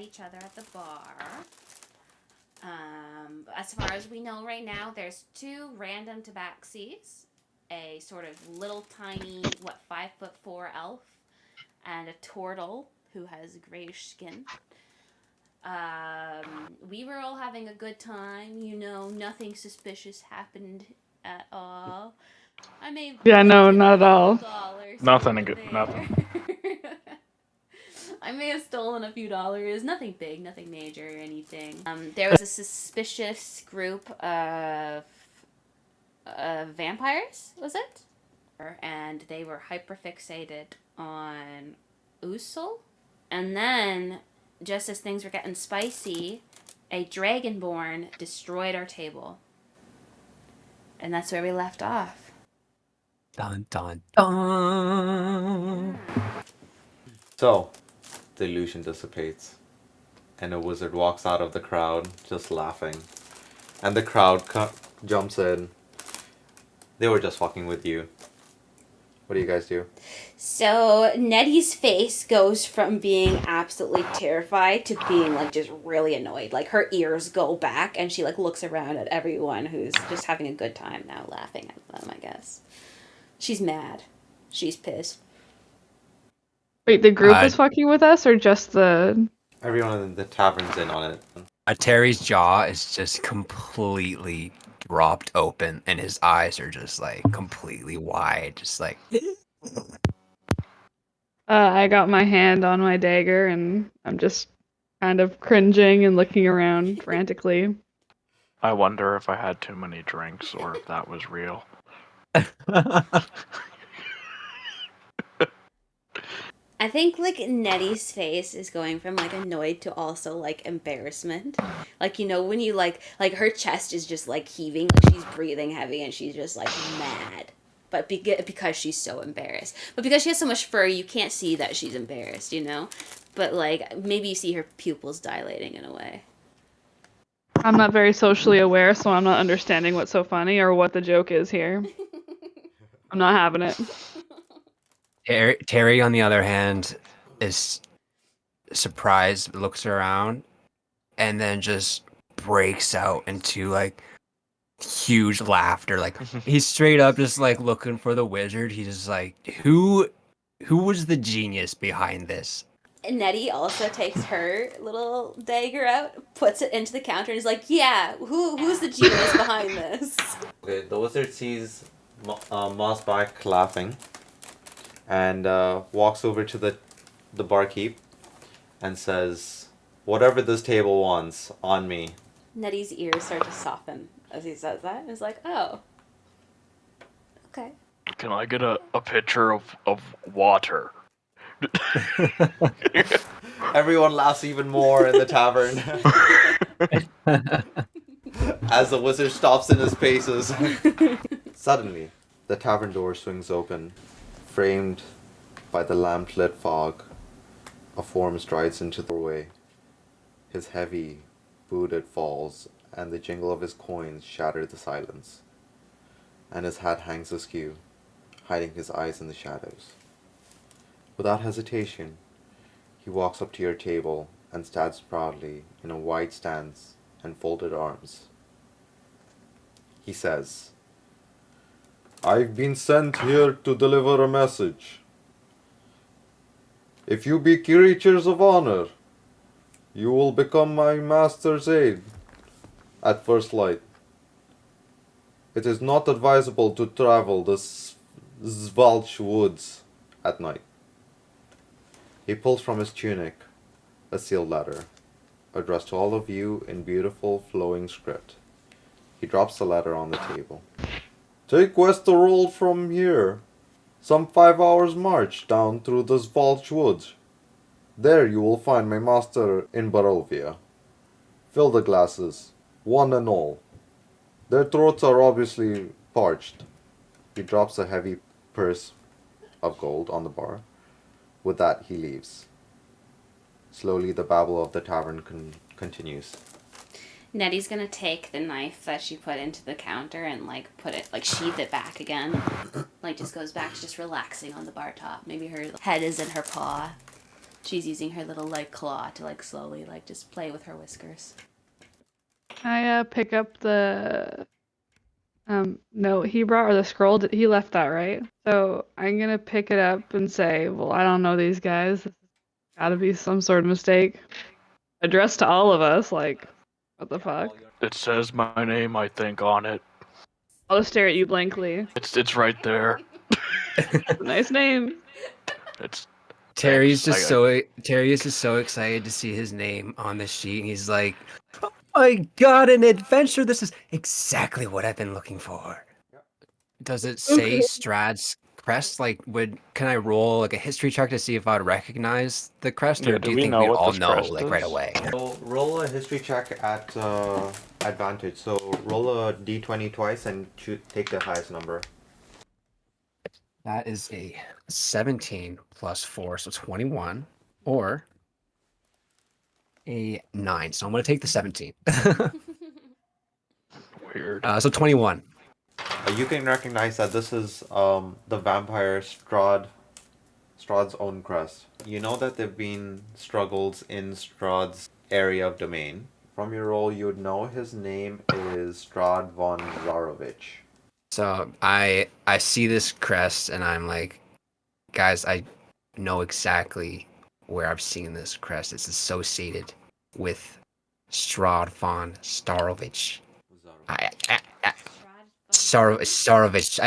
each other at the bar. As far as we know right now, there's two random tabaxis, a sort of little tiny, 5'4" elf, and a turtle who has grayish skin. We were all having a good time. Nothing suspicious happened at all. I may have Yeah, no, collected not at a all. few dollars Nothing here good. and Nothing. there. I may have stolen a few dollars. Nothing big, nothing major or anything. There was a suspicious group of vampires, was it? And they were hyperfixated on Usul. And then, just as things were getting spicy, a dragonborn destroyed our table. And that's where we left off. Dun dun dun. So, the illusion dissipates, and a wizard walks out of the crowd, just laughing. And the crowd jumps in. They were just fucking with you. What do you guys do? So Nettie's face goes from being absolutely terrified to being just really annoyed. Her ears go back and she looks around at everyone who's just having a good time now, laughing at them, I guess. She's mad. She's pissed. Wait, the group is fucking with us, or just the... Everyone in the tavern's in on it. Terry's jaw is just completely dropped open, and his eyes are just completely wide, just I got my hand on my dagger, and I'm just kind of cringing and looking around frantically. I wonder if I had too many drinks or if that was real. I think Nettie's face is going from annoyed to also embarrassment. When you her chest is just heaving, she's breathing heavy and she's just mad. But because she's so embarrassed. But because she has so much fur, you can't see that she's embarrassed, But maybe you see her pupils dilating in a way. I'm not very socially aware, so I'm not understanding what's so funny or what the joke is here. I'm not having it. Terry, on the other hand, is surprised, looks around, and then just breaks out into huge laughter. He's straight up just looking for the wizard. He's just who was the genius behind this? And Nettie also takes her little dagger out, puts it into the counter, and is yeah, who's the genius behind this? Okay, the wizard sees Mossback laughing and walks over to the barkeep and says, "Whatever this table wants, on me." Nettie's ears start to soften as he says that. It's oh. Okay. Can I get a pitcher of water? Everyone laughs even more in the tavern as the wizard stops in his paces. Suddenly, the tavern door swings open. Framed by the lamp-lit fog, a form strides into the doorway. His heavy, booted falls, and the jingle of his coins shatter the silence. And his hat hangs askew, hiding his eyes in the shadows. Without hesitation, he walks up to your table and stands proudly in a wide stance and folded arms. He says, "I've been sent here to deliver a message. If you be creatures of honor, you will become my master's aid at first light. It is not advisable to travel the Svalch woods at night." He pulls from his tunic a sealed letter, addressed to all of you in beautiful flowing script. He drops the letter on the table. "Take Westerwold from here, some 5 hours' march down through the Svalch woods. There you will find my master in Barovia. Fill the glasses, one and all. Their throats are obviously parched." He drops a heavy purse of gold on the bar. With that, he leaves. Slowly, the babble of the tavern continues. Nettie's gonna take the knife that she put into the counter and put it sheath it back again. Just goes back to just relaxing on the bar top. Maybe her head is in her paw. She's using her little like claw to like slowly like just play with her whiskers. I pick up the note he brought or the scroll. He left that, right? So I'm gonna pick it up and say, well, I don't know these guys. This has gotta be some sort of mistake. Addressed to all of us, like, what the fuck? It says my name, I think, on it. I'll just stare at you blankly. It's right there. Nice name. It's Terry's Thanks. just Terry is just so excited to see his name on the sheet, and he's like, "Oh my god, an adventure! This is exactly what I've been looking for." Does it say Okay. Strahd's crest? Like, can I roll like a history check to see if I'd recognize the crest, or Yeah, do do you we think know we'd what all this know crest like right is? away? So roll a history check at advantage. So roll a d20 twice and take the highest number. That is a 17 plus 4, so 21, or a 9. So I'm gonna take the 17. weird. So 21. You can recognize that this is the vampire Strahd's own crest. You know that there've been struggles in Strahd's area of domain. From your role, you would know his name is Strahd von Zarovich. So I see this crest and I'm like, guys, I know exactly where I've seen this crest. It's associated with Strahd von Starovich. Starovich.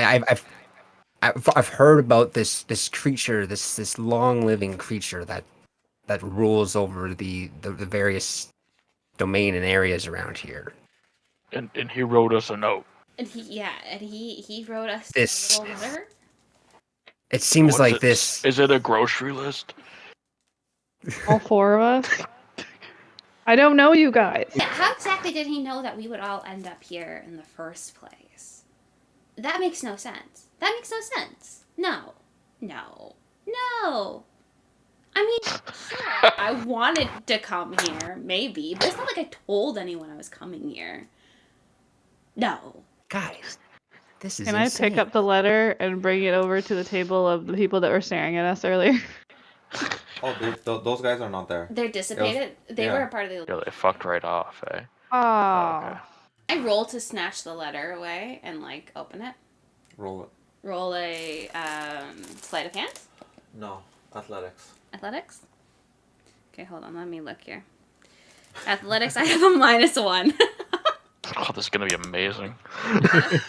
I've heard about this creature, this long living creature that rules over the various domain and areas around here. And he wrote us a note. And he wrote us This- a little letter. It seems What's like it? this. Is it a grocery list? All four of us. I don't know you guys. Yeah, how exactly did he know that we would all end up here in the first place? That makes no sense. That makes no sense. No. No. No. I mean, sure, I wanted to come here, maybe, but it's not like I told anyone I was coming here. No. Guys, this is Can I insane. pick up the letter and bring it over to the table of the people that were staring at us earlier? Oh, those guys are not there. They're dissipated. They yeah. were a part of the... Yeah, they fucked right off, eh? Oh. Okay. I roll to snatch the letter away and, like, open it. Roll it. Roll a, sleight of hand? No, athletics. Athletics? Okay, hold on. Let me look here. Athletics, I have a -1. Oh, this is gonna be amazing.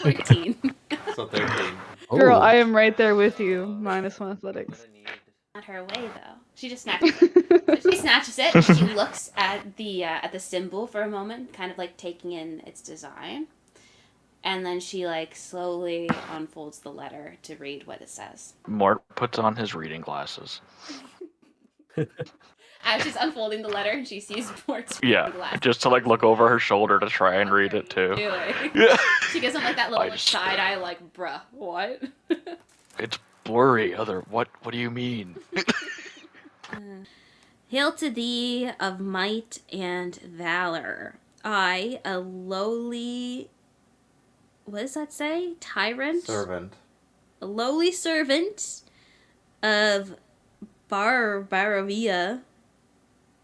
14. So 13. Girl, Ooh. I am right there with you. -1 athletics. Not her way, though. She just snatches it. So she snatches it, and she looks at the symbol for a moment, kind of like taking in its design. And then she, like, slowly unfolds the letter to read what it says. Mort puts on his reading glasses. As she's unfolding the letter, and she sees Mort's Yeah, glass. just to like look over her shoulder to try and read it too. Doing. Yeah. She gives him, like, that little I just- side eye, like, bruh, what? It's blurry. What do you mean? Hail to thee of might and valor. I, a lowly... What does that say? Tyrant? Servant. A lowly servant of Barovia.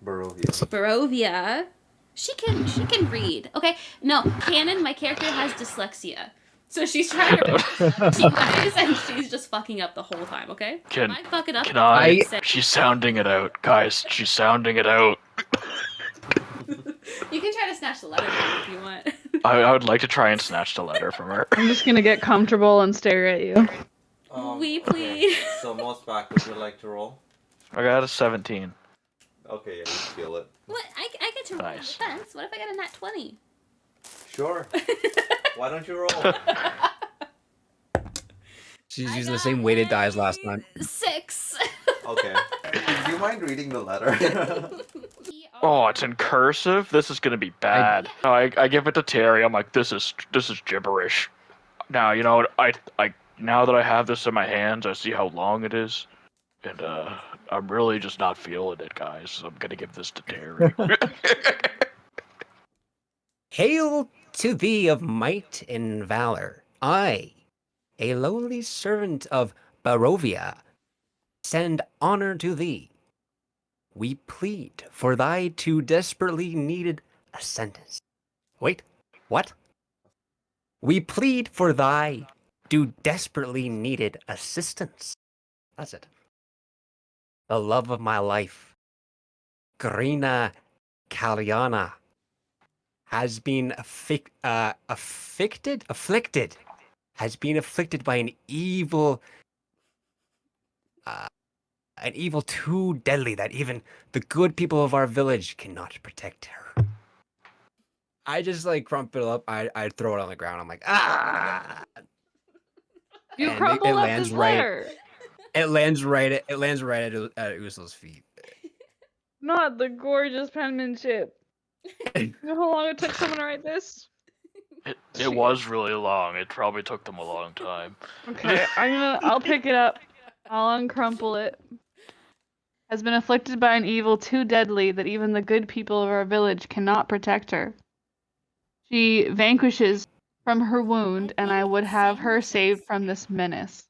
Barovia. She can read. Okay, no, canon, my character has dyslexia. So she's trying to read you guys, and she's just fucking up the whole time, okay? Can- I fuck it up? Can I? Say- She's sounding it out, guys. She's sounding it out. You can try to snatch the letter from me if you want. I would like to try and snatch the letter from her. I'm just gonna get comfortable and stare at you. We please. So most back, would you like to roll? I got a 17. Okay, yeah, you feel it. What? I get to roll in Nice. defense. What if I got a nat 20? Sure. Why don't you roll? She's using the same weighted die as last time. 6. Okay. Do you mind reading the letter? Oh, it's in cursive. This is gonna be bad. I give it to Terry. I'm like, this is gibberish. Now you know I now that I have this in my hands, I see how long it is, and I'm really just not feeling it, guys. So I'm gonna give this to Terry. Hail to thee of might and valor. I, a lowly servant of Barovia, send honor to thee. We plead for thy too desperately needed ascendance. Wait, what? We plead for thy too desperately needed assistance. That's it. The love of my life, Karina Kalyana, has been afflicted by an evil too deadly that even the good people of our village cannot protect her. I just like crumple it up. I throw it on the ground. I'm like, ah! You And crumpled it up lands this right. letter. It lands right at Uso's feet. Not the gorgeous penmanship. You know how long it took someone to write this? It was really long. It probably took them a long time. Okay, I'll pick it up. I'll uncrumple it. Has been afflicted by an evil too deadly that even the good people of our village cannot protect her. She vanquishes from her wound, and I would have her saved from this menace.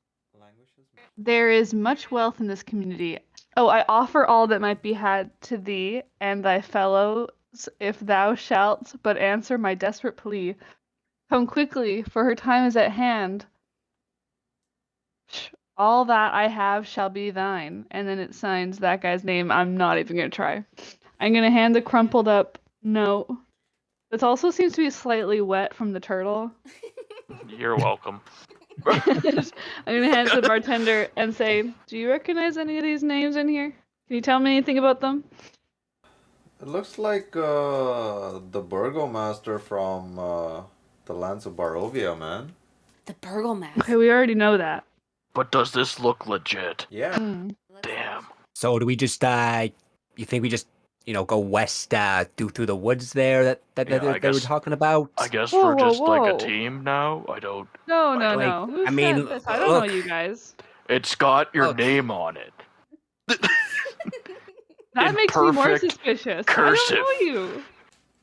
There is much wealth in this community. Oh, I offer all that might be had to thee and thy fellows, if thou shalt but answer my desperate plea. Come quickly, for her time is at hand. All that I have shall be thine. And then it signs that guy's name. I'm not even going to try. I'm going to hand the crumpled up note. This also seems to be slightly wet from the turtle. You're welcome. I'm going to hand it to the bartender and say, do you recognize any of these names in here? Can you tell me anything about them? It looks like the burgomaster from the lands of Barovia, man. The burgomaster. Okay, we already know that. But does this look legit? Yeah. Damn. So do we just you think we just go west through the woods there that Yeah, they were talking about? I guess Whoa, we're whoa, just like a whoa. team now. I don't. No. Like, Who I mean, said this? I don't know look. you guys. It's got your Look. name on it. That in makes me more perfect suspicious. cursive. I don't know you.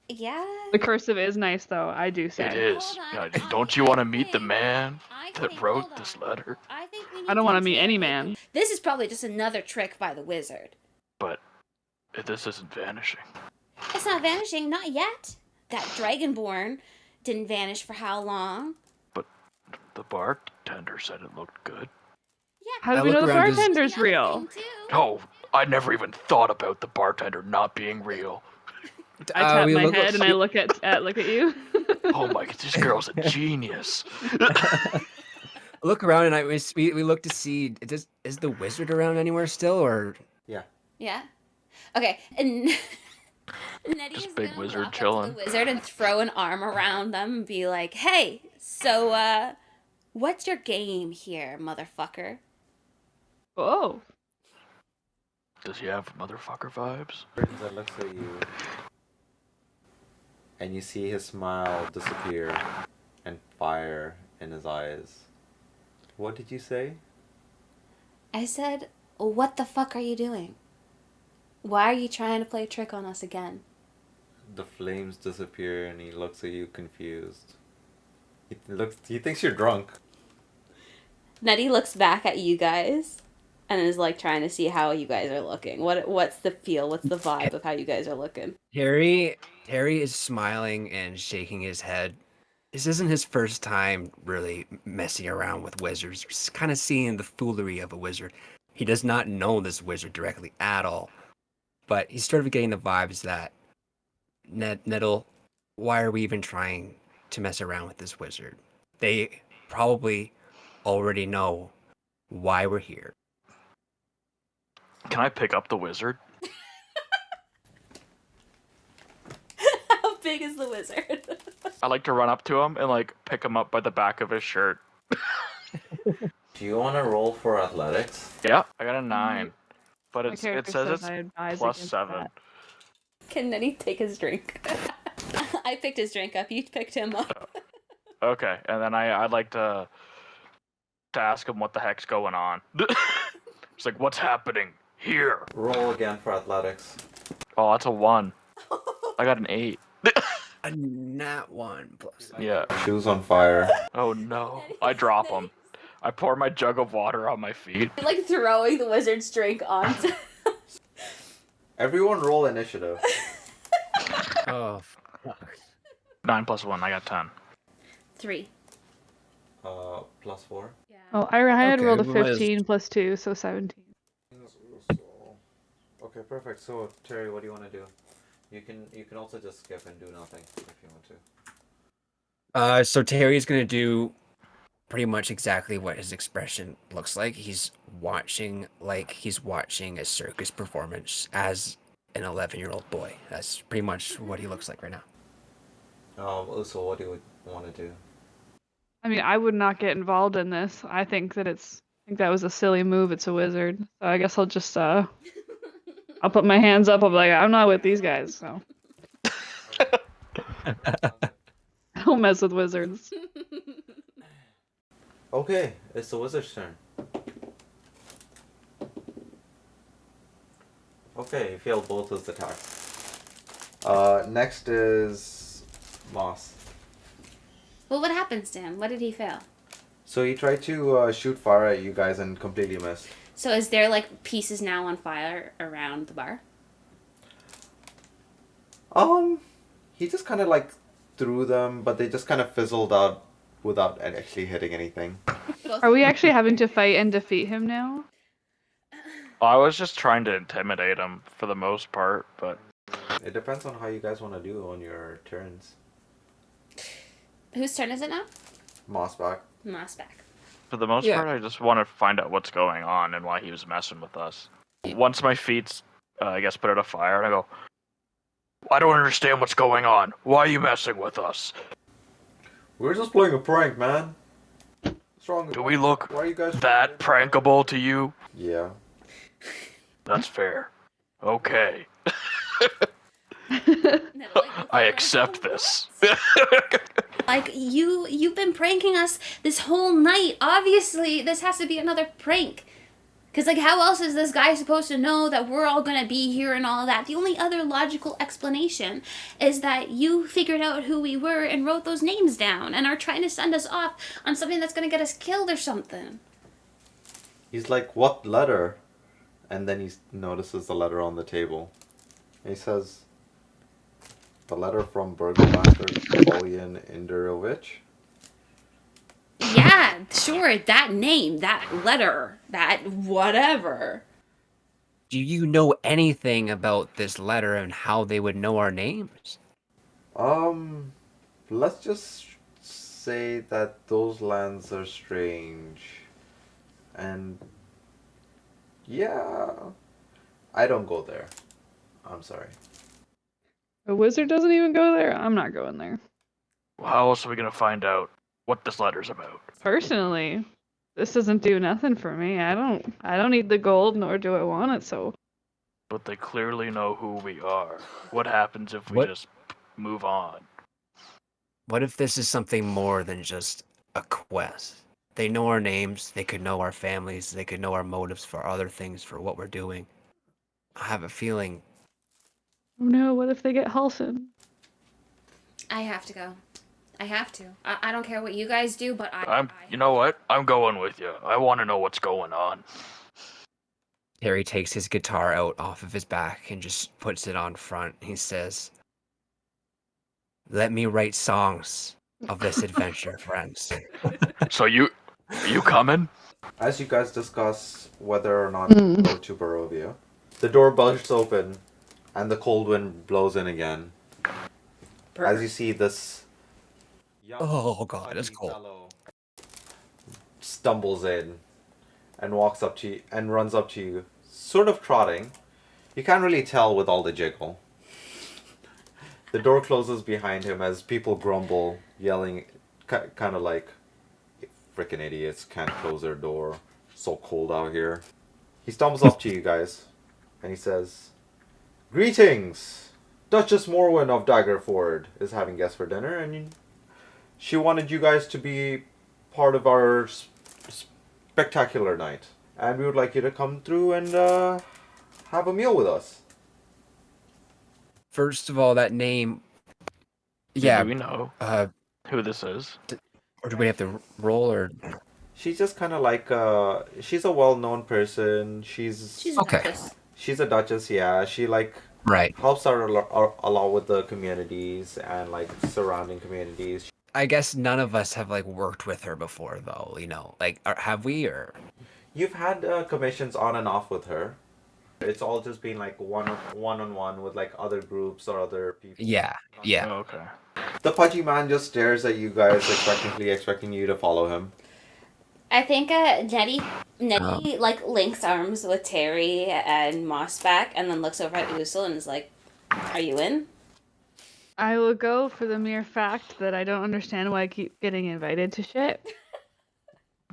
Yeah. The cursive is nice, though, I do say. It is. Hold on, Yeah, don't you want to meet the man that hold wrote on. this letter? I think we need I don't want to meet any interrogate man. them. This is probably just another trick by the wizard. But this isn't vanishing. It's not vanishing, not yet. That dragonborn didn't vanish for how long? But the bartender said it looked good. Yeah. How do I we know look the around, does- bartender's The other real? thing, too. Oh, I never even thought about the bartender not being real. I tap we my look- head and I look at you. Oh my, this girl's a genius. Look around and we look to see is the wizard around anywhere still or Yeah. Okay, and Nettie's Just big gonna wizard walk up to chilling. the wizard and throw an arm around them and be like, "Hey, so what's your game here, motherfucker?" Oh. Does he have motherfucker vibes? That looks at you. And you see his smile disappear and fire in his eyes. What did you say? I said, "What the fuck are you doing? Why are you trying to play a trick on us again?" The flames disappear and he looks at you confused. He thinks you're drunk. Nettie looks back at you guys and is like trying to see how you guys are looking. What's the feel? What's the vibe of how you guys are looking? Harry is smiling and shaking his head. This isn't his first time really messing around with wizards. He's kind of seeing the foolery of a wizard. He does not know this wizard directly at all. But he's sort of getting the vibes that Nettle, why are we even trying to mess around with this wizard? They probably already know why we're here. Can I pick up the wizard? How big is the wizard? I like to run up to him and like pick him up by the back of his shirt. Do you want to roll for athletics? Yeah, I got a 9. But My it character says I it's advise plus against 7. that. Can Nettie take his drink? I picked his drink up. You picked him up. Okay, and then I'd like to ask him what the heck's going on. It's like, what's happening here? Roll again for athletics. Oh, that's a 1. I got an 8. A nat 1 plus. Yeah. Shoes on fire. Oh no. I drop him. I pour my jug of water on my feet. Like throwing the wizard's drink onto. Everyone roll initiative. Oh, fuck. 9 plus 1, I got 10. 3. +4. Yeah. Oh, I had Okay, rolled a we might as- 15 plus 2, so 17. Okay, perfect. So Terry, what do you want to do? You can also just skip and do nothing if you want to. So Terry's gonna do pretty much exactly what his expression looks like. He's watching a circus performance as an 11-year-old boy. That's pretty much what he looks like right now. So what do you want to do? I mean, I would not get involved in this. I think that was a silly move. It's a wizard. So I guess I'll just I'll put my hands up. I'll be like, I'm not with these guys. So I don't mess with wizards. Okay, it's the wizard's turn. Okay, you failed both his attacks. Next is Moss. Well, what happens to him? What did he fail? So he tried to shoot fire at you guys and completely missed. So is there like pieces now on fire around the bar? He just kind of like threw them, but they just kind of fizzled out without actually hitting anything. Are we actually having to fight and defeat him now? I was just trying to intimidate him for the most part, but It depends on how you guys want to do on your turns. Whose turn is it now? Moss back. Moss back. for the most Yeah. part, I just want to find out what's going on and why he was messing with us. Once my feet's, I guess, put out a fire, and I go, I don't understand what's going on. Why are you messing with us? We're just playing a prank, man. What's wrong with Do we look Why are you guys that prankable to you? Yeah. That's fair. Okay. No, I accept this. Like, you've been pranking us this whole night. Obviously, this has to be another prank. Because, like, how else is this guy supposed to know that we're all going to be here and all that? The only other logical explanation is that you figured out who we were and wrote those names down and are trying to send us off on something that's going to get us killed or something. He's like, what letter? And then he notices the letter on the table. And he says, the letter from Burgomaster Napoleon Inderovich. Yeah, sure, that name, that letter, that whatever. Do you know anything about this letter and how they would know our names? Let's just say that those lands are strange. And yeah, I don't go there. I'm sorry. A wizard doesn't even go there? I'm not going there. How else are we gonna find out what this letter's about? Personally, this doesn't do nothing for me. I don't need the gold, nor do I want it, so But they clearly know who we are. What happens if we What- just move on? What if this is something more than just a quest? They know our names, they could know our families, they could know our motives for other things, for what we're doing. I have a feeling. oh no, what if they get Halson? I have to go. I have to. I don't care what you guys do, but You know what? I'm going with you. I want to know what's going on. Harry takes his guitar out off of his back and just puts it on front. He says, "Let me write songs of this adventure, friends." So you coming? As you guys discuss whether or not Mm. to go to Barovia, the door bursts open and the cold wind blows in again. As you see this young, Oh god, it's pudgy cold. fellow stumbles in and walks up to you and runs up to you, sort of trotting. You can't really tell with all the jiggle. The door closes behind him as people grumble, yelling, kind of like, "Frickin' idiots can't close their door. So cold out here." He stumbles up to you guys and he says, "Greetings! Duchess Morwen of Daggerford is having guests for dinner, and she wanted you guys to be part of our spectacular night. And we would like you to come through and have a meal with us." First of all, that name. Do Yeah. we know who this is? Or do we have to roll or? She's just kind of like she's a well-known person. She's Okay. Duchess. She's a duchess, yeah. She like Right. helps out a lot with the communities and like surrounding communities. I guess none of us have like worked with her before, though. You know, like have we or? You've had commissions on and off with her. It's all just been like one on one with like other groups or other people. Yeah. Yeah. Oh, okay. The pudgy man just stares at you guys, expecting you to follow him. I think Nettie like links arms with Terry and Mossback, and then looks over at Usul and is like, "Are you in?" I will go for the mere fact that I don't understand why I keep getting invited to shit.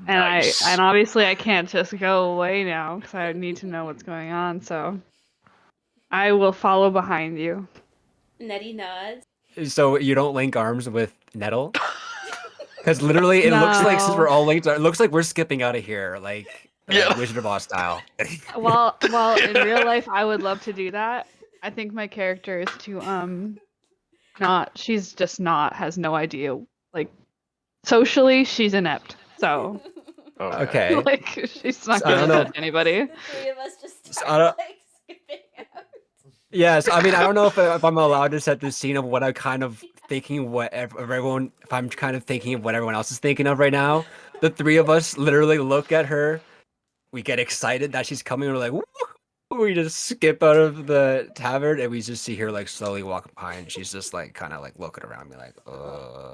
And Nice. and obviously I can't just go away now because I need to know what's going on. So I will follow behind you. Nettie nods. So you don't link arms with Nettle? Because literally, it looks like since No. we're all linked, it looks like we're skipping out of here, like Yeah. Wizard of Oz style. Well, in real life, I would love to do that. I think my character is too not. She's just not has no idea. Like socially, she's inept. So Okay. like she's not So I gonna don't know. touch anybody. The three of us just So I start don't- like skipping out. Yes, I mean, I don't know if I'm allowed to set the scene of what I'm kind of thinking, if I'm kind of thinking of what everyone else is thinking of right now. The three of us literally look at her, we get excited that she's coming, we're like, woo! We just skip out of the tavern, and we just see her like slowly walk behind. She's just like kind of like looking around me, like,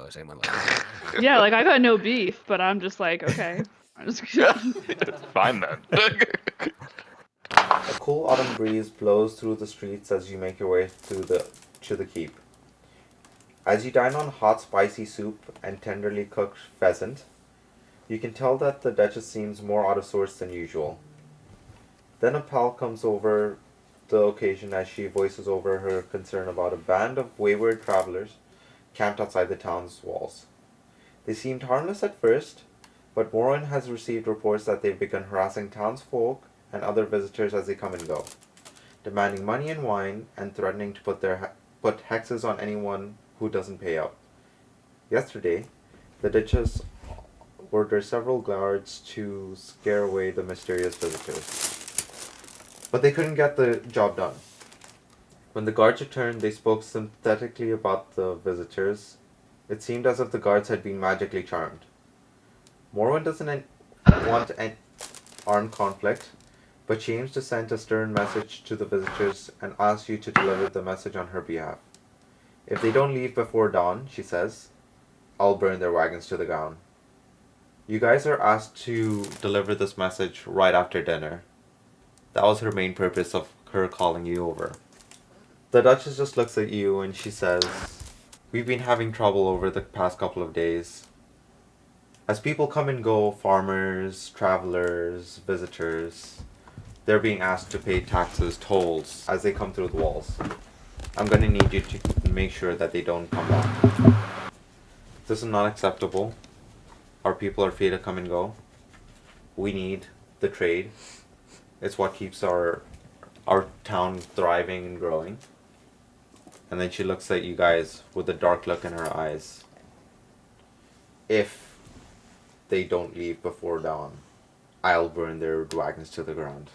is anyone like? Yeah, like I got no beef, but I'm just like, okay. I'm just Fine then. A cool autumn breeze blows through the streets as you make your way to the keep. As you dine on hot, spicy soup and tenderly cooked pheasant, you can tell that the Duchess seems more out of sorts than usual. Then a pal comes over the occasion as she voices over her concern about a band of wayward travelers camped outside the town's walls. They seemed harmless at first, but Morin has received reports that they've begun harassing townsfolk and other visitors as they come and go, demanding money and wine and threatening to put hexes on anyone who doesn't pay up. Yesterday, the Duchess ordered several guards to scare away the mysterious visitors, but they couldn't get the job done. When the guards returned, they spoke sympathetically about the visitors. It seemed as if the guards had been magically charmed. Morwen doesn't want an armed conflict, but she aims to send a stern message to the visitors and asks you to deliver the message on her behalf. If they don't leave before dawn, she says, I'll burn their wagons to the ground. You guys are asked to deliver this message right after dinner. That was her main purpose of her calling you over. The Duchess just looks at you and she says, we've been having trouble over the past couple of days. As people come and go, farmers, travelers, visitors, they're being asked to pay taxes, tolls, as they come through the walls. I'm going to need you to make sure that they don't come back. This is not acceptable. Our people are free to come and go. We need the trade. It's what keeps our town thriving and growing. And then she looks at you guys with a dark look in her eyes. If they don't leave before dawn, I'll burn their wagons to the ground.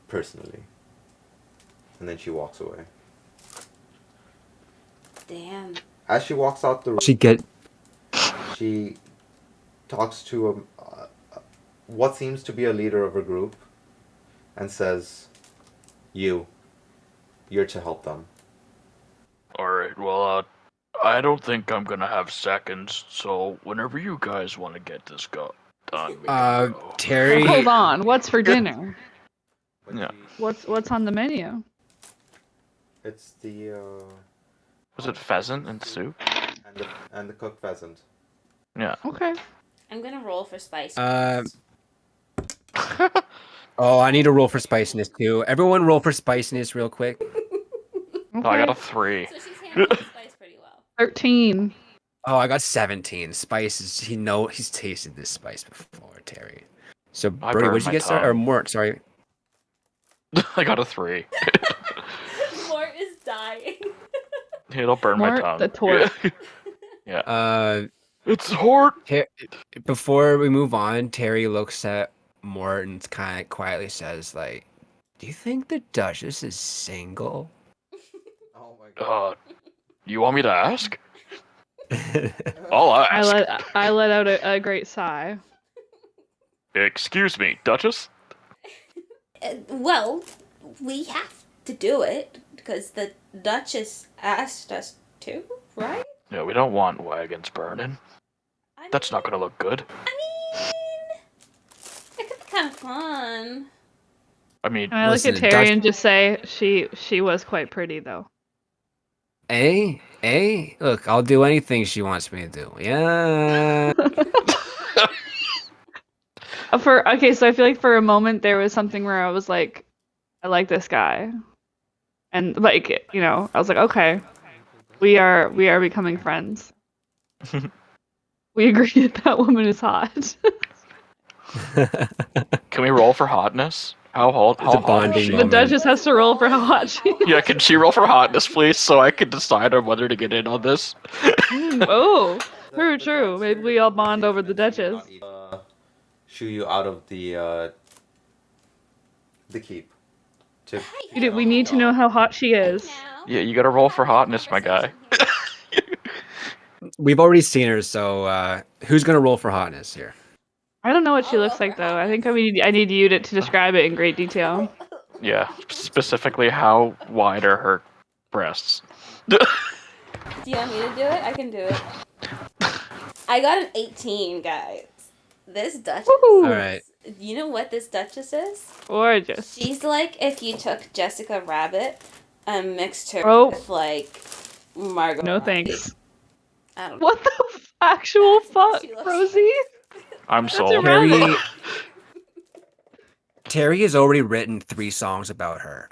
Personally. And then she walks away. Damn. As she walks out the room, she talks to what seems to be a leader of a group and says, you're to help them. Alright, well, I don't think I'm gonna have seconds, so whenever you guys want to get this done, we can go. Terry. Hold on. What's for dinner? Yeah. What's on the menu? It's the Was it pheasant and soup? and the cooked pheasant. Yeah. Okay. I'm gonna roll for spice. Oh, I need to roll for spiciness too. Everyone roll for spiciness real quick. Oh, I got a 3. So she's handling spice pretty well. 13. Oh, I got 17. Spice is he's tasted this spice before, Terry. So I Brody, burned what'd you my get? Or tongue. Mort, sorry. I got a 3. Mort is dying. It'll burn my Mort tongue. the tort. Yeah. It's hard. Before we move on, Terry looks at Morton kind of quietly says, like, "Do you think the Duchess is single?" Oh my god. You want me to ask? I'll ask. I let out a great sigh. Excuse me, Duchess? Well, we have to do it because the Duchess asked us to, right? Yeah, we don't want wagons burning. I That's mean, not gonna look good. it could be kind of fun. I mean, And I look Listen, at the Terry Dutch- and just say, she was quite pretty though. Look, I'll do anything she wants me to do. Yeah. Okay, so I feel like for a moment there was something where I was like, I like this guy, and like I was like, okay, we are becoming friends. We agree that woman is hot. can we roll for hotness? How hot? It's a bonding is she? The moment. Duchess has to roll for how hot she is. Yeah, can she roll for hotness, please, so I can decide on whether to get in on this? Oh, true. Maybe we all bond over the Duchess. Shoo you out of the keep. We need to know how hot she is. Yeah, you gotta roll for hotness, my guy. We've already seen her, so who's gonna roll for hotness here? I don't know what she looks like though. I think I need you to describe it in great detail. Yeah, specifically how wide are her breasts? Do you want me to do it? I can do it. I got an 18, guys. This Duchess. Woo! All right. You know what this Duchess is? Gorgeous. She's like if you took Jessica Rabbit and mixed her Oh. with like Margot. No Robbie. thanks. I don't know. What the actual That's what fuck, she looks Rosie? I'm That's sold. a rabbit. Terry has already written 3 songs about her.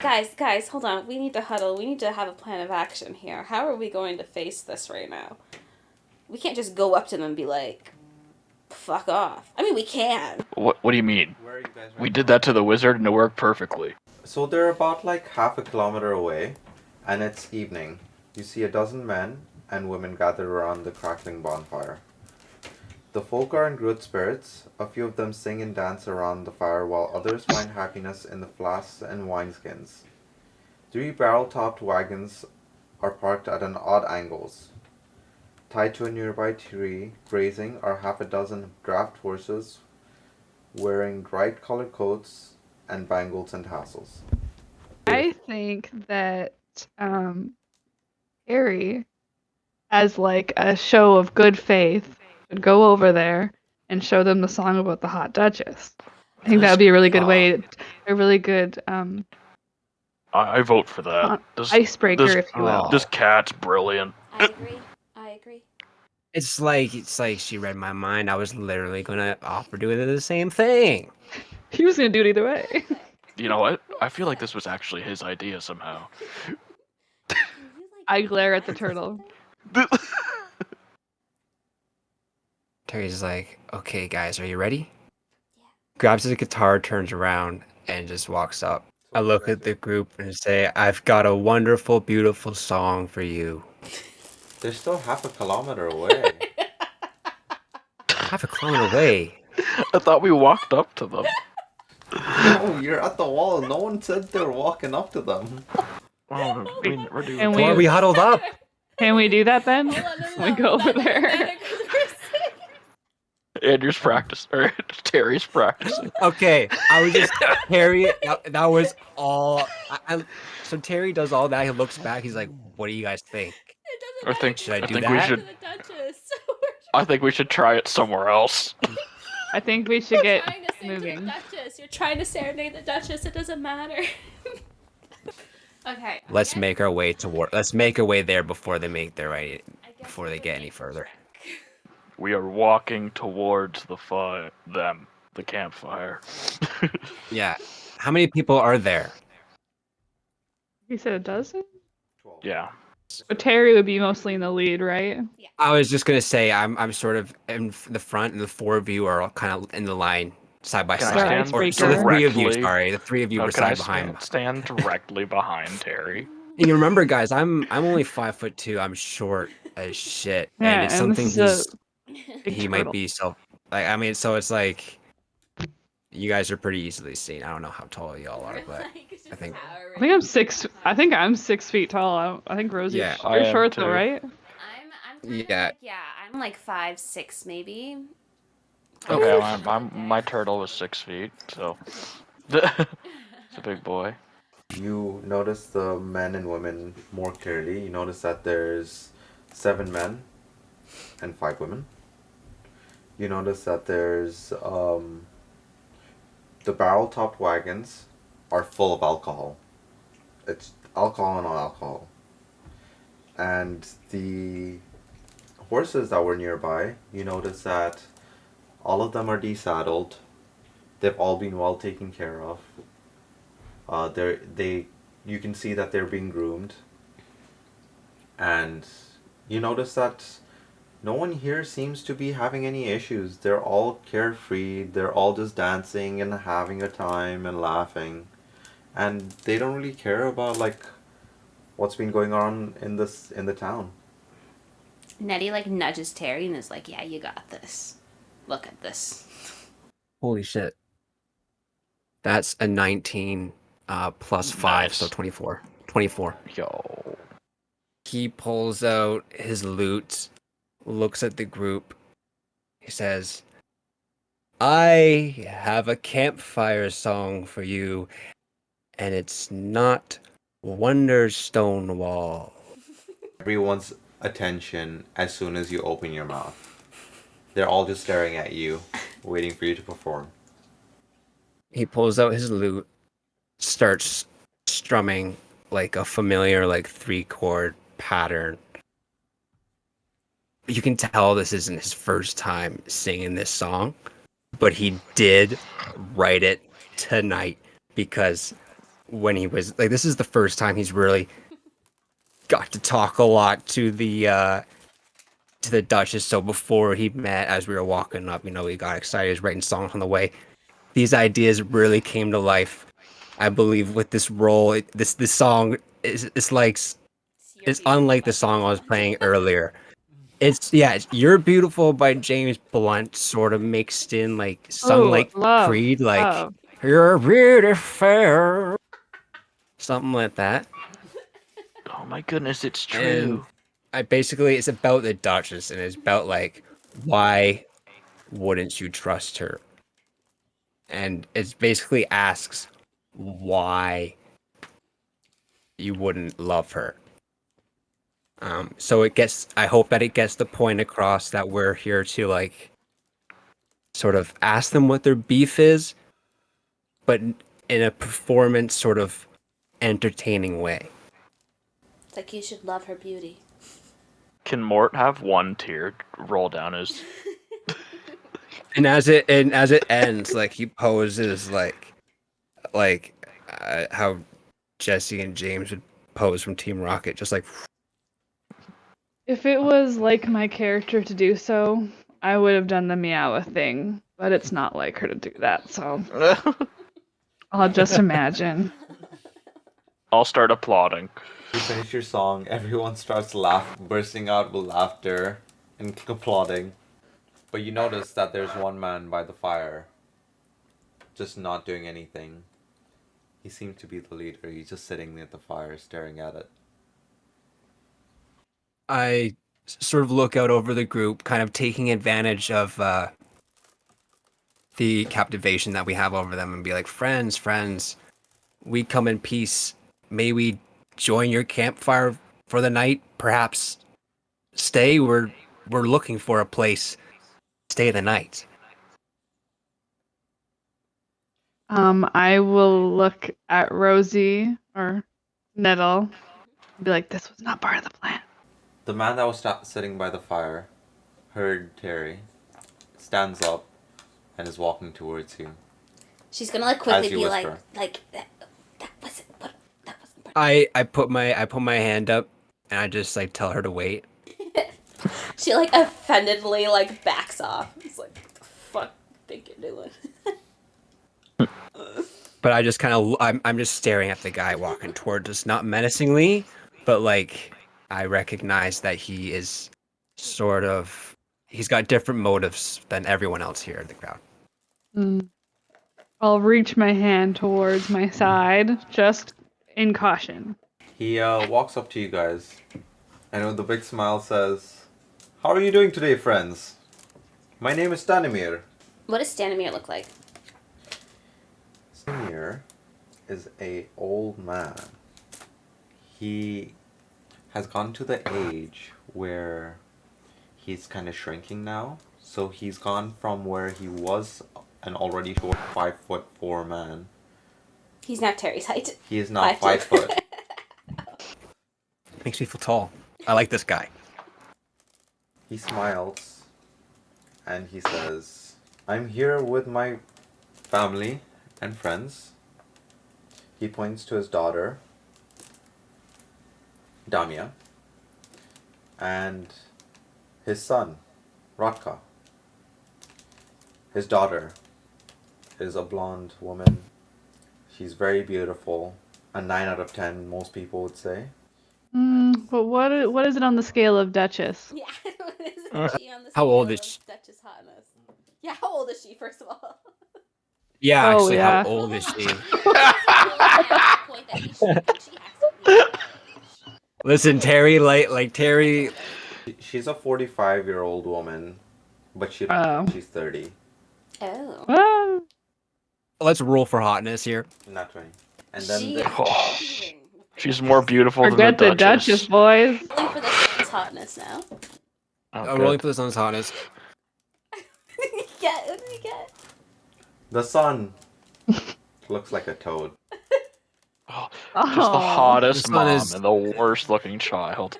Guys, hold on. We need to huddle. We need to have a plan of action here. How are we going to face this right now? We can't just go up to them and be like, fuck off. I mean, we can. What do you mean? Where are you guys right We now? did that to the wizard and it worked perfectly. So they're about like half a kilometer away, and it's evening. You see a dozen men and women gathered around the crackling bonfire. The folk are in good spirits. A few of them sing and dance around the fire, while others find happiness in the flasks and wineskins. 3 barrel-topped wagons are parked at an odd angles. Tied to a nearby tree, grazing, are half a dozen draft horses wearing bright-colored coats and bangles and tassels. I think that Harry, as like a show of good faith, would go over there and show them the song about the hot Duchess. I think that would be a really good way, a really good I vote for that. icebreaker, if you will. This cat's brilliant. I agree. It's like she read my mind. I was literally gonna offer to do the same thing. He was gonna do it either way. You know what? I feel like this was actually his idea somehow. I glare at the turtle. Terry's like, "Okay, guys, are you ready?" Grabs his guitar, turns around, and just walks up. I look at the group and say, "I've got a wonderful, beautiful song for you." They're still half a kilometer away. Half a kilometer away. I thought we walked up to them. No, you're at the wall. No one said they're walking up to them. Oh, we're doing And Why are we huddled up? Can we do that then? Hold on, no, We go over there. Andrew's practicing, or Terry's practicing. Okay, I was just Terry. That was all. So Terry does all that. He looks back. He's like, "What do you guys think?" I think Should I do think that? we should. I think we should try it somewhere else. I think we should get trying to sing to moving. the Duchess. You're trying to serenade the Duchess. It doesn't matter. Okay. Let's make our way toward. Let's make our way there before they make their way. Before they get any further. We are walking towards the campfire. Yeah. How many people are there? You said a dozen? Yeah. So Terry would be mostly in the lead, right? I was just gonna say I'm sort of in the front, and the 4 of you are all kind of in the line side by Can I side. stand Or- So the 3 of you, directly- sorry, the 3 of you No, were can I side behind. stand directly behind Terry? And you remember, guys, I'm only 5'2". I'm short as shit, Yeah, and it's and something this is he might be self. Like, I mean, so it's like you guys are pretty easily seen. I don't know how tall y'all are, but I think I think I'm 6. I think I'm 6 feet tall. I think Rosie's. Yeah. I You're am short though, too. right? I'm kind of Yeah. like, yeah, I'm like 5'6" maybe. Okay, Okay. my turtle was 6 feet, so it's a big boy. You notice the men and women more clearly. You notice that there's 7 men and 5 women. You notice that there's the barrel-topped wagons are full of alcohol. It's alcohol and non-alcohol. And the horses that were nearby, you notice that all of them are desaddled. They've all been well taken care of. You can see that they're being groomed. And you notice that no one here seems to be having any issues. They're all carefree. They're all just dancing and having a time and laughing. And they don't really care about like what's been going on in the town. Nettie like nudges Terry and is like, "Yeah, you got this. Look at this." Holy shit. That's a 19 plus 5, so Nice. 24. 24. Yo. He pulls out his lute, looks at the group. He says, I have a campfire song for you, and it's not Wonder Stonewall. Everyone's attention as soon as you open your mouth. They're all just staring at you, waiting for you to perform. He pulls out his lute, starts strumming like a familiar, like 3-chord pattern. You can tell this isn't his first time singing this song, but he did write it tonight because when he was like, this is the first time he's really got to talk a lot to the Duchess. So before he met, as we were walking up, he got excited. He was writing songs on the way. These ideas really came to life, I believe, with this role. This song is like it's unlike the song I was playing earlier. It's You're Beautiful by James Blunt, sort of mixed in, like sung Oh, like love. Creed, like Love. You're Beautiful, something like that. Oh my goodness, it's And true. it's about the Duchess, and it's about like, why wouldn't you trust her? And it basically asks why you wouldn't love her. So I hope that it gets the point across that we're here to like sort of ask them what their beef is, but in a performance sort of entertaining way. It's like you should love her beauty. Can Mort have one tear roll down his? And as it ends, like he poses like how Jesse and James would pose from Team Rocket, just like If it was like my character to do so, I would have done the Meowa thing, but it's not like her to do that, so I'll just imagine. I'll start applauding. You finish your song, everyone starts bursting out with laughter and applauding. But you notice that there's one man by the fire, just not doing anything. He seemed to be the leader. He's just sitting near the fire, staring at it. I sort of look out over the group, kind of taking advantage of the captivation that we have over them, and be like, friends, we come in peace. May we join your campfire for the night? Perhaps stay. We're looking for a place to stay the night. I will look at Rosie or Nettle and be like, this was not part of the plan. The man that was sitting by the fire heard Terry, stands up, and is walking towards you. She's gonna like quickly As you be whisper. like that wasn't what that wasn't. I put my hand up, and I just like tell her to wait. She like offendedly like backs off. It's like, what the fuck think you're doing? But I just kind of I'm just staring at the guy walking towards us, not menacingly, but like I recognize that he is sort of He's got different motives than everyone else here in the crowd. Mm. I'll reach my hand towards my side, just in caution. He walks up to you guys and with a big smile says, "How are you doing today, friends? My name is Stanimir." What does Stanimir look like? Stanimir is a old man. He has gone to the age where he's kind of shrinking now. So he's gone from where he was an already short 5'4" man. He's now Terry's height. He is now 5 foot. Makes me feel tall. I like this guy. He smiles and he says, "I'm here with my family and friends." He points to his daughter, Damia, and his son, Ratka. His daughter is a blonde woman. She's very beautiful. A 9 out of 10, most people would say. But what is it on the scale of Duchess? Yeah. Isn't she on the How old scale is of she? Duchess hotness? Yeah, how old is she, first of all? Yeah, Oh, actually, yeah. how old is she? She hasn't really at the point that she has to be our age. Listen, Terry, like Terry. She's a 45-year-old woman, but she Oh. she's 30. Oh. Ah. Let's roll for hotness here. Not 20. And then She the- is competing with She's more beautiful than Forget the the Duchess, Duchess. boys. Rolling for the son's hotness now. Oh, Rolling good. for the sun's hotness. What did we get? What did we get? the sun looks like a toad. Oh, just the Oh, hottest The sun mom is- and the worst looking child.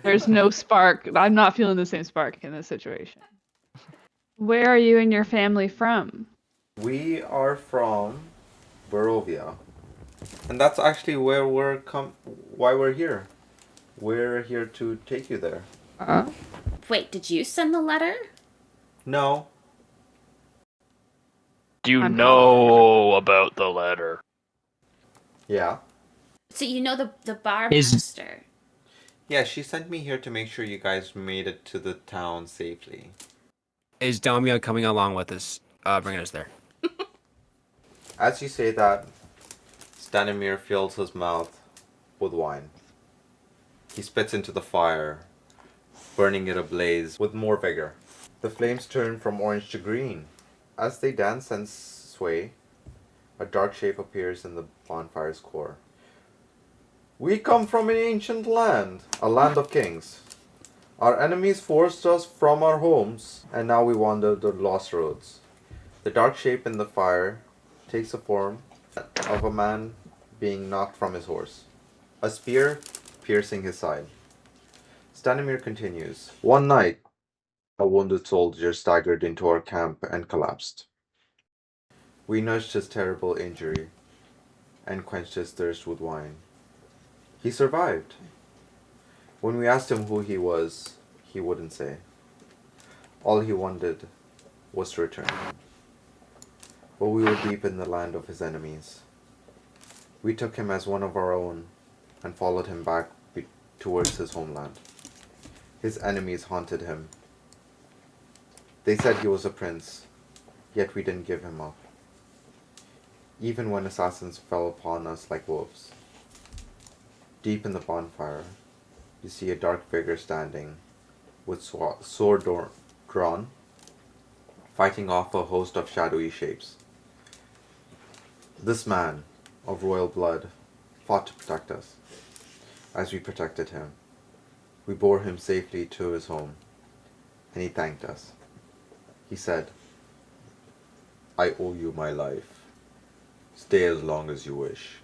there's no spark. I'm not feeling the same spark in this situation. Where are you and your family from? We are from Barovia. And that's actually where why we're here. We're here to take you there. Wait, did you send the letter? No. Do you I'm know about the letter? Yeah. So you know the bar Is- master. Yeah, she sent me here to make sure you guys made it to the town safely. Is Damia coming along with us, bringing us there? As you say that, Stanimir fills his mouth with wine. He spits into the fire, burning it ablaze with more vigor. The flames turn from orange to green. As they dance and sway, a dark shape appears in the bonfire's core. "We come from an ancient land, a land of kings. Our enemies forced us from our homes, and now we wander the lost roads." The dark shape in the fire takes the form of a man being knocked from his horse, a spear piercing his side. Stanimir continues, "One night, a wounded soldier staggered into our camp and collapsed. We nursed his terrible injury and quenched his thirst with wine. He survived. When we asked him who he was, he wouldn't say. All he wanted was to return. But we were deep in the land of his enemies. We took him as one of our own and followed him back towards his homeland. His enemies haunted him. They said he was a prince, yet we didn't give him up. Even when assassins fell upon us like wolves. Deep in the bonfire, you see a dark figure standing, with sword drawn, fighting off a host of shadowy shapes. This man, of royal blood, fought to protect us. As we protected him, we bore him safely to his home, and he thanked us. He said, 'I owe you my life. Stay as long as you wish.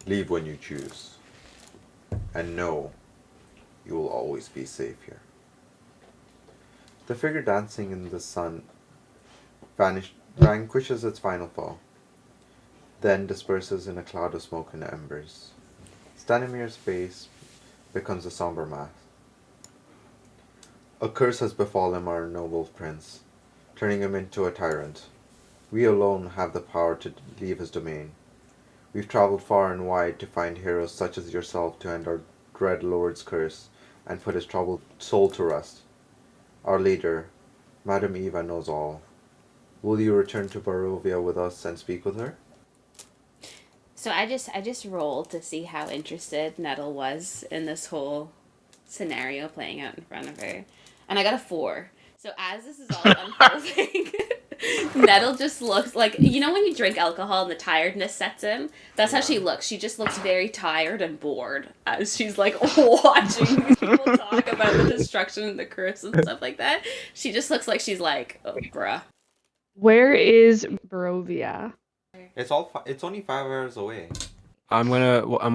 Leave when you choose. And know you will always be safe here.'" The figure dancing in the sun vanquishes its final foe, then disperses in a cloud of smoke and embers. Stanimir's face becomes a somber mask. "A curse has befallen our noble prince, turning him into a tyrant. We alone have the power to leave his domain. We've traveled far and wide to find heroes such as yourself to end our dread lord's curse and put his troubled soul to rest. Our leader, Madame Eva, knows all. Will you return to Barovia with us and speak with her? So I just rolled to see how interested Nettle was in this whole scenario playing out in front of her. And I got a 4. So as this is all unfolding, Nettle just looks like, you know when you drink alcohol and the tiredness sets in? That's how she looks. She just looks very tired and bored as she's like watching these people talk about the destruction and the curse and stuff like that. She just looks like she's like, oh, bruh. Where is Barovia? It's only 5 hours away. What I'm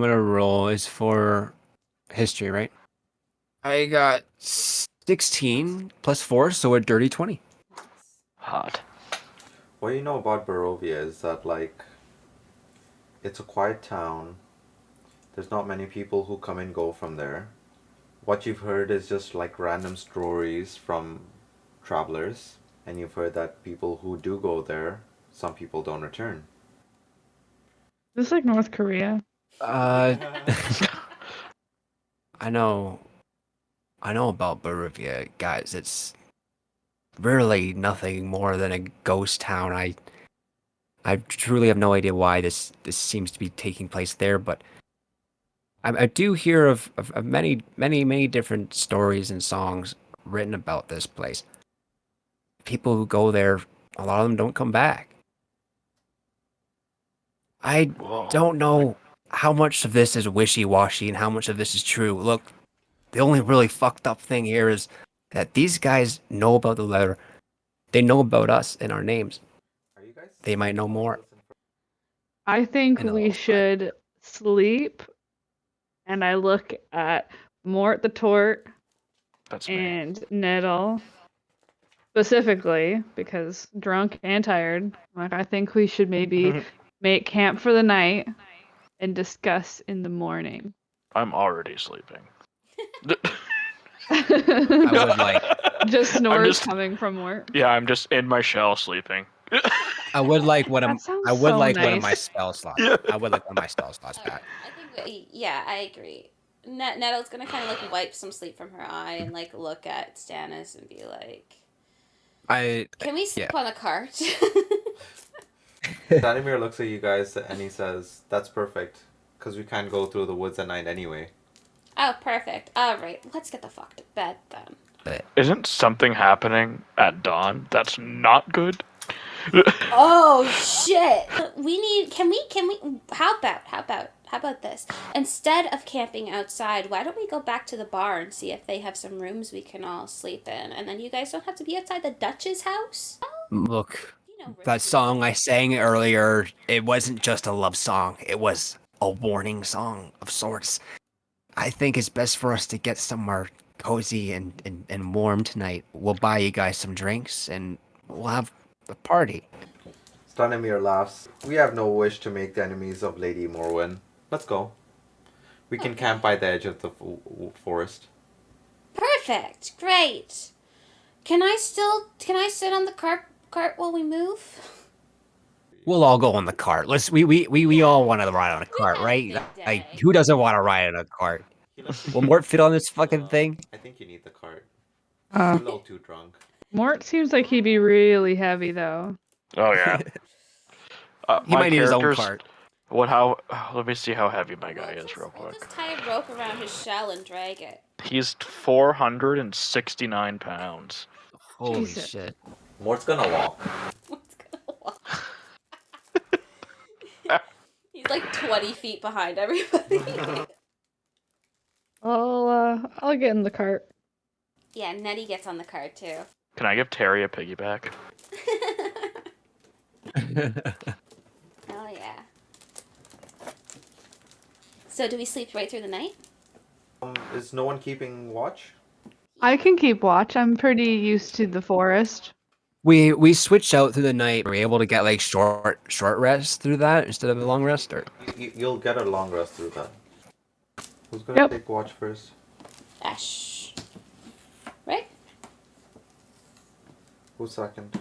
gonna roll is for history, right? I got 16 plus 4, so a dirty 20. Hot. What you know about Barovia is that, like, it's a quiet town. There's not many people who come and go from there. What you've heard is just like random stories from travelers, and you've heard that people who do go there, some people don't return. This is like North Korea. Uh, I know about Barovia, guys. It's really nothing more than a ghost town. I truly have no idea why this seems to be taking place there, but I do hear of many different stories and songs written about this place. People who go there, a lot of them don't come back. I Whoa. don't know how much of this is wishy-washy and how much of this is true. Look, the only really fucked up thing here is that these guys know about the letter. They know about us and our names. Are you guys? They might know more. I think I know, we but- should sleep. And I look at Mort the Tort That's me. and Nettle specifically because drunk and tired. Like I think we should maybe make camp for the night and discuss in the morning. I'm already sleeping. I would like Just snores just- coming from Mort. Yeah, I'm just in my shell sleeping. I would like one of That sounds I would so like one of nice. my spell slots. Yeah. I would like one of my spell slots back. I think, yeah, I agree. Nettle's gonna kind of like wipe some sleep from her eye and like look at Stannis and be like, "Can we sleep on the cart?" Stanimir looks at you guys and he says, "That's perfect, because we can't go through the woods at night anyway." Oh, perfect. All right, let's get the fuck to bed then. Isn't something happening at dawn that's not good? Oh shit! Can we? How about this? Instead of camping outside, why don't we go back to the bar and see if they have some rooms we can all sleep in, and then you guys don't have to be outside the Duchess' house. Look, You know, that risky. song I sang earlier, it wasn't just a love song. It was a warning song of sorts. I think it's best for us to get somewhere cozy and warm tonight. We'll buy you guys some drinks and we'll have a party. Stanimir laughs. "We have no wish to make the enemies of Lady Morwen. Let's go. We can camp by the edge of the forest." Perfect. Great. Can I sit on the cart while we move? We'll all go on the cart. We all want to ride on a cart, had a right? big Like day. who doesn't want to ride on a cart? Will Mort fit on this fucking thing? I think you need the cart. You're a little too drunk. Mort seems like he'd be really heavy though. Oh yeah. He My might need his own character's- cart. Let me see how heavy my guy is real We'll quick. just tie a rope around his shell and drag it. He's 469 pounds. Holy Jesus. shit. Mort's gonna walk. What's gonna walk? He's like 20 feet behind everybody. I'll get in the cart. Yeah, Nettie gets on the cart too. Can I give Terry a piggyback? Hell yeah. So do we sleep right through the night? Is no one keeping watch? I can keep watch. I'm pretty used to the forest. We switched out through the night. Were we able to get like short rest through that instead of a long rest? Or You'll get a long rest through that. Who's gonna Yep. take watch first? Ash. Right? Who's second?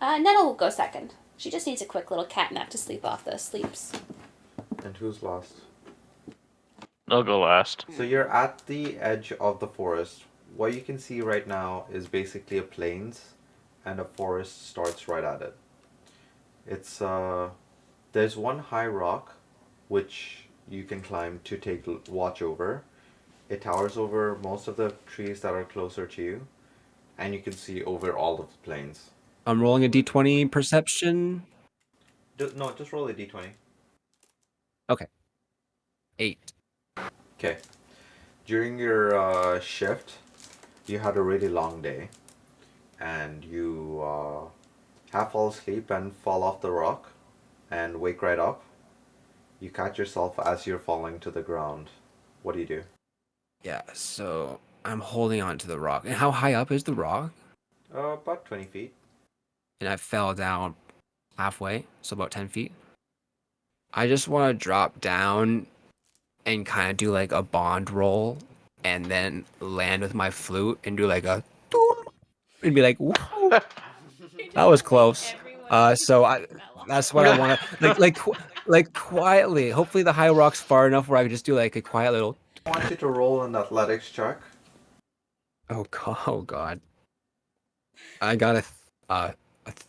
Nettle will go second. She just needs a quick little cat nap to sleep off the sleeps. And who's last? I'll go last. So you're at the edge of the forest. what you can see right now is basically a plains, and a forest starts right at it. It's there's one high rock, which you can climb to take watch over. It towers over most of the trees that are closer to you, and you can see over all of the plains. I'm rolling a d20 perception. No, just roll a d20. Okay. 8. Okay. During your shift, you had a really long day, and you half fall asleep and fall off the rock, and wake right up. You catch yourself as you're falling to the ground. What do you do? Yeah, so I'm holding on to the rock. And how high up is the rock? About 20 feet. And I fell down halfway, so about 10 feet. I just want to drop down and kind of do like a bond roll and then land with my flute and do like a toot and be like, woo, that was close. That's what I want to like quietly. Hopefully the high rock's far enough where I can just do like a quiet little. I want you to roll an athletics check. Oh god. I got a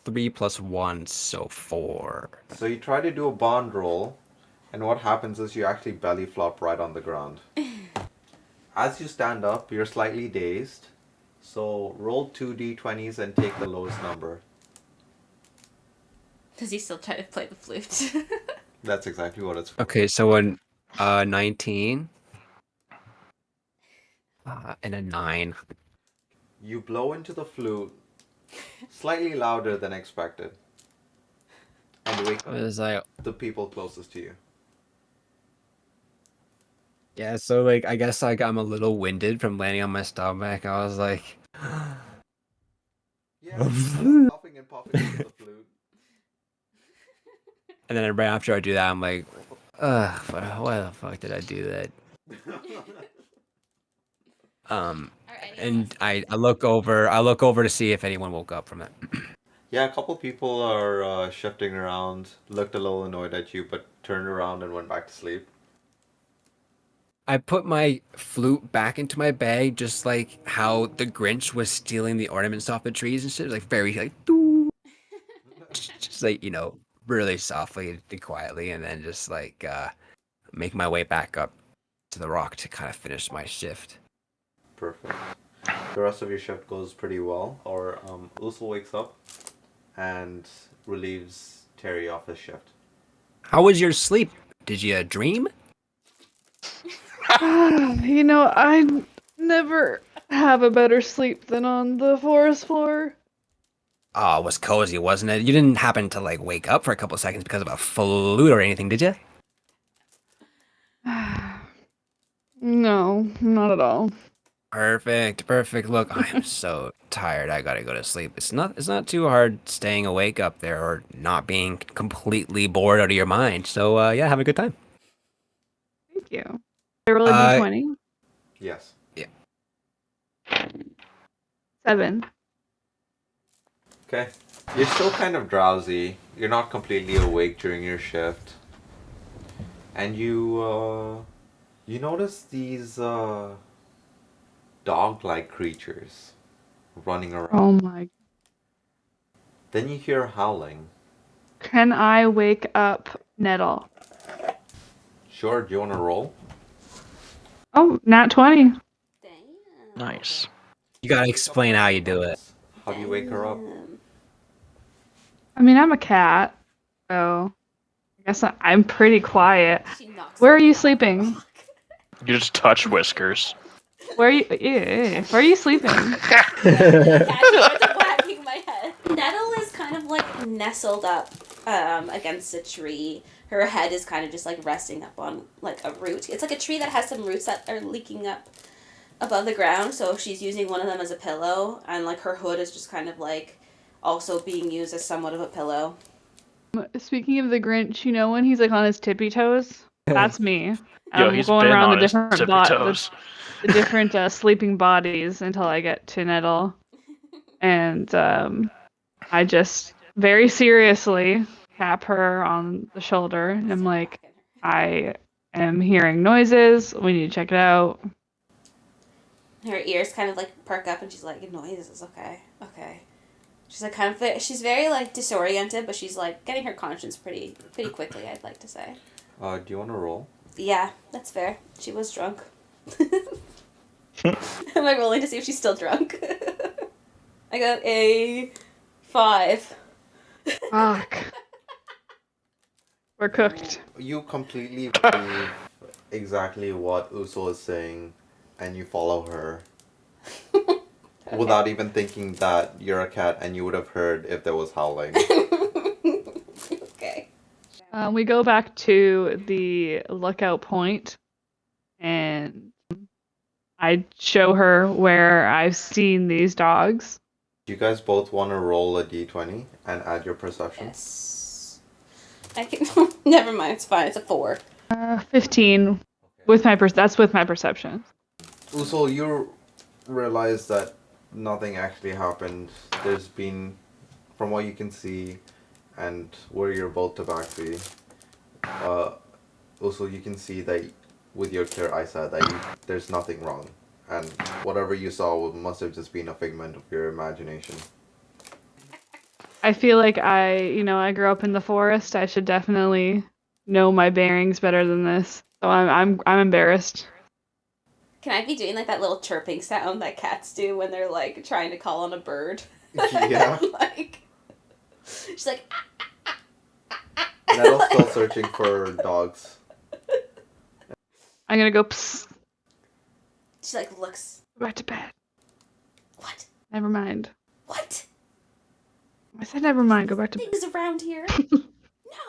3 plus 1, so 4. So you try to do a bond roll, and what happens is you actually belly flop right on the ground. As you stand up, you're slightly dazed, so roll 2d20s and take the lowest number. Does he still try to play the flute? That's exactly what it's for. Okay, so an 19 and a 9. You blow into the flute slightly louder than expected, and wake It was like, the people closest to you. yeah, so like I guess like I'm a little winded from landing on my stomach. I was like, Yeah, puffing and puffing into the flute. and then right after I do that, I'm like, ugh, why the fuck did I do that? And I look over to see if anyone woke up from it. Yeah, a couple people are shifting around, looked a little annoyed at you, but turned around and went back to sleep. I put my flute back into my bag, just like how the Grinch was stealing the ornaments off the trees and shit. Like very like, doo. Just like really softly and quietly, and then just like make my way back up to the rock to kind of finish my shift. Perfect. The rest of your shift goes pretty well. Or Usul wakes up and relieves Terry off his shift. How was your sleep? Did you dream? I never have a better sleep than on the forest floor. Oh, it was cozy, wasn't it? You didn't happen to like wake up for a couple seconds because of a flute or anything, did you? No, not at all. Perfect. Look, I am so tired. I gotta go to sleep. It's not too hard staying awake up there or not being completely bored out of your mind. So yeah, have a good time. Thank you. I roll a d20. Yes. Yeah. 7. Okay. You're still kind of drowsy. You're not completely awake during your shift. And you notice these dog-like creatures running around. Oh my. Then you hear howling. Can I wake up Nettle? Sure, do you want to roll? Oh, nat 20. Damn. Nice. You gotta explain how you do it. How do you wake her up? I mean, I'm a cat, so I guess I'm pretty quiet. She knocks Where are me you off the sleeping? rock. You just touch Whiskers. Where are you? Where are you sleeping? Yeah, she starts whacking my head. Nettle is kind of like nestled up against a tree. Her head is kind of just like resting up on like a root. It's like a tree that has some roots that are leaking up above the ground, so she's using one of them as a pillow, and like her hood is just kind of like also being used as somewhat of a pillow. Speaking of the Grinch, when he's like on his tippy toes? That's me. Yo, I'm he's going been around on the his different tippy toes. the different sleeping bodies until I get to Nettle, and I just very seriously tap her on the shoulder, and I'm like, I am hearing noises. We need to check it out. Her ears kind of like perk up, and she's like, noises. Okay, okay. She's like she's very like disoriented, but she's like getting her conscience pretty quickly. I'd like to say. Do you want to roll? Yeah, that's fair. She was drunk. Am I rolling to see if she's still drunk? I got a 5. Fuck. We're cooked. You completely believe exactly what Uso is saying, and you follow her. Okay. Without even thinking that you're a cat and you would have heard if there was howling. Okay. We go back to the lookout point, and I show her where I've seen these dogs. Do you guys both want to roll a d20 and add your perception? Yes. I can. Never mind. It's fine. It's a 4. 15 with my that's with my perception. Usul, you realize that nothing actually happened. There's been, from what you can see, and where you're both tabaxi, Usul, you can see that with your clear eyesight that there's nothing wrong. And whatever you saw must have just been a figment of your imagination. I feel like I grew up in the forest. I should definitely know my bearings better than this. So I'm embarrassed. Can I be doing like that little chirping sound that cats do when they're like trying to call on a bird? Yeah. Like, she's like. Nettle's still searching for dogs. I'm gonna go. Psst. She like looks. Go back to bed. What? Never mind. What? I said never mind. Go back to bed. Things around here.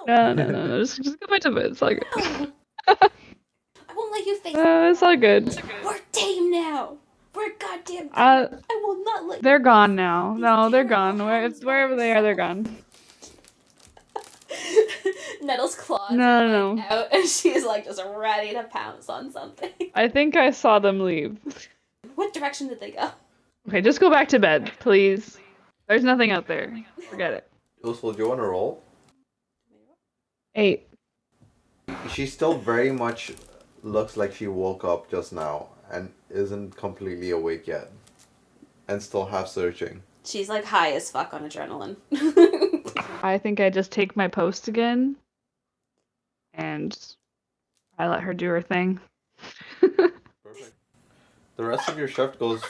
No. No. Just go back to bed. It's all good. No. I won't let you face. It's all good. We're tame now. We're goddamn. I will not let. They're gone now. No, they're gone. Wherever they are, they're gone. Nettle's claws No. are like out, and she's like just ready to pounce on something. I think I saw them leave. What direction did they go? Okay, just go back to bed, please. There's nothing out there. Forget it. Usul, do you want to roll? 8. She still very much looks like she woke up just now and isn't completely awake yet. And still half searching. She's like high as fuck on adrenaline. I think I just take my post again. And I let her do her thing. Perfect. The rest of your shift goes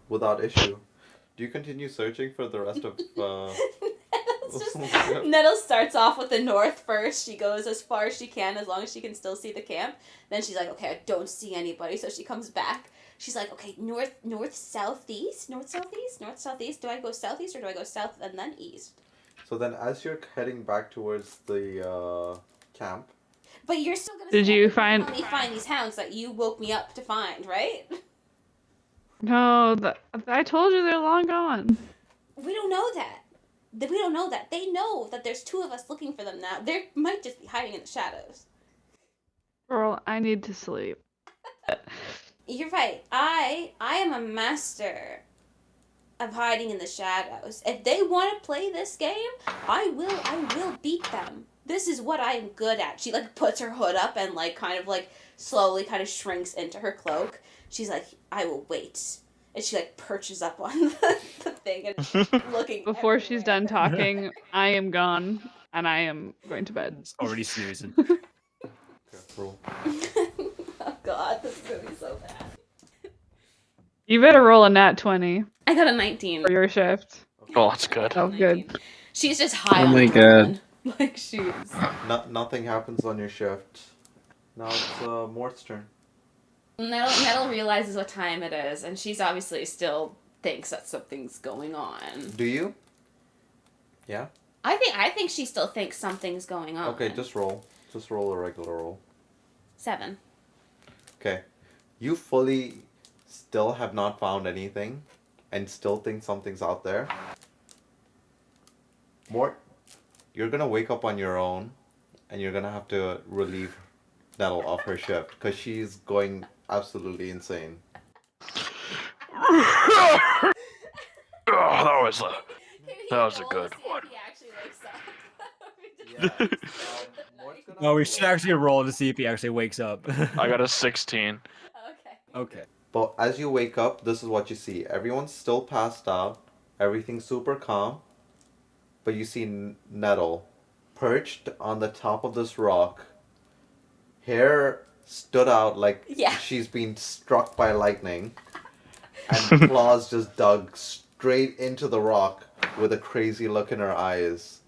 without issue. Do you continue searching for the rest of... Nettle starts off with the north first. She goes as far as she can, as long as she can still see the camp. Then she's like, okay, I don't see anybody. So she comes back. She's like, okay, north, southeast. Do I go southeast or do I go south and then east? So then as you're heading back towards the camp... But you're still going to Did you find these hounds that you woke me up to find, right? No, I told you they're long gone. We don't know that. We don't know that. They know that there's 2 of us looking for them now. They might just be hiding in the shadows. Girl, I need to sleep. You're right. I am a master of hiding in the shadows. If they want to play this game, I will beat them. This is what I am good at. She like puts her hood up and like kind of like slowly kind of shrinks into her cloak. She's like, I will wait. And she like perches up on the thing and looking. Before everywhere. she's done talking, I am gone and I am going to bed. It's already snoozing. Roll. Oh god, this is gonna be so bad. You better roll a nat 20 I got a 19. for your shift. Oh, that's good. Oh, good. She's just high Oh on my adrenaline. Like she's. Nothing happens on your shift. Now it's Mort's turn. Nettle realizes what time it is, and she's obviously still thinks that something's going on. Do you? Yeah? I think she still thinks something's going on. Okay, just roll. Just roll a regular roll. 7. Okay. You fully still have not found anything and still think something's out there. Mort, you're gonna wake up on your own and you're gonna have to relieve Nettle of her shift because she's going absolutely insane. Oh, that was a good one. He actually wakes up. Oh, we should actually roll to see if he actually wakes up. I got a 16. Okay. Okay. But as you wake up, this is what you see. Everyone's still passed out. Everything's super calm. But you see Nettle perched on the top of this rock. Hair stood out like Yeah. she's been struck by lightning. And claws just dug straight into the rock with a crazy look in her eyes.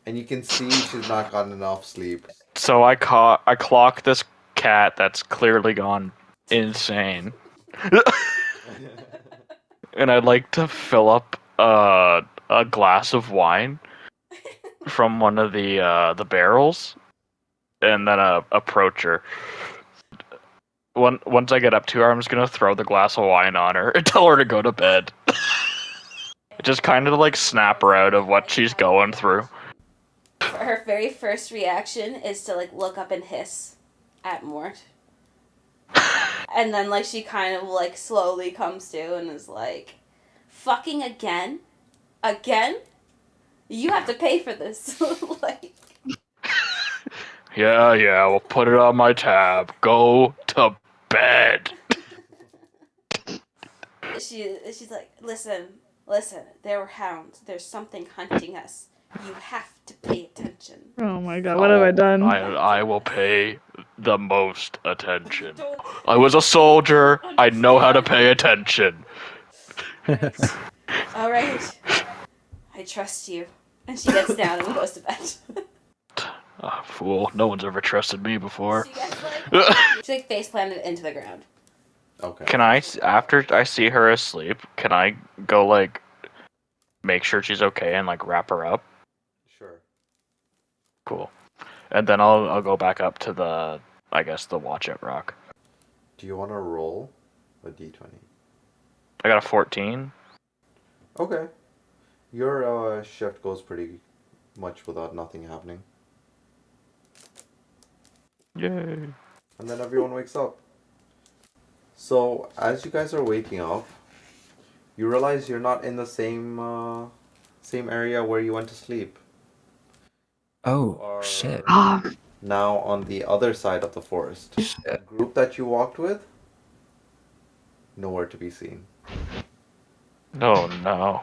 And you can see she's not gotten enough sleep. So I clock this cat that's clearly gone insane. And I'd like to fill up a glass of wine from one of the barrels, and then approach her. Once I get up to her, I'm just gonna throw the glass of wine on her and tell her to go to bed. Just kind of like snap her out of what she's going through. Her very first reaction is to like look up and hiss at Mort. And then like she kind of like slowly comes to and is like, fucking again? Again? You have to pay for this. Like, Yeah, we'll put it on my tab. Go to bed. she's like, listen, there were hounds. There's something hunting us. You have to pay attention. Oh my god, what have I done? I will pay the most attention. I was a soldier. I know how to pay attention. All right. I trust you. And she gets down and goes to bed. Ah, fool. No one's ever trusted me before. She like face planted into the ground. Okay. Can I, after I see her asleep, can I go, like, make sure she's okay and, like, wrap her up? Sure. Cool. And then I'll go back up to the, I guess, the watch out rock. Do you want to roll a d20? I got a 14. Okay. Your shift goes pretty much without nothing happening. Yay. And then everyone wakes up. So, as you guys are waking up, you realize you're not in the same area where you went to sleep. Oh, Are shit. now on the other side of the forest. The Shit. group that you walked with, nowhere to be seen. Oh, no.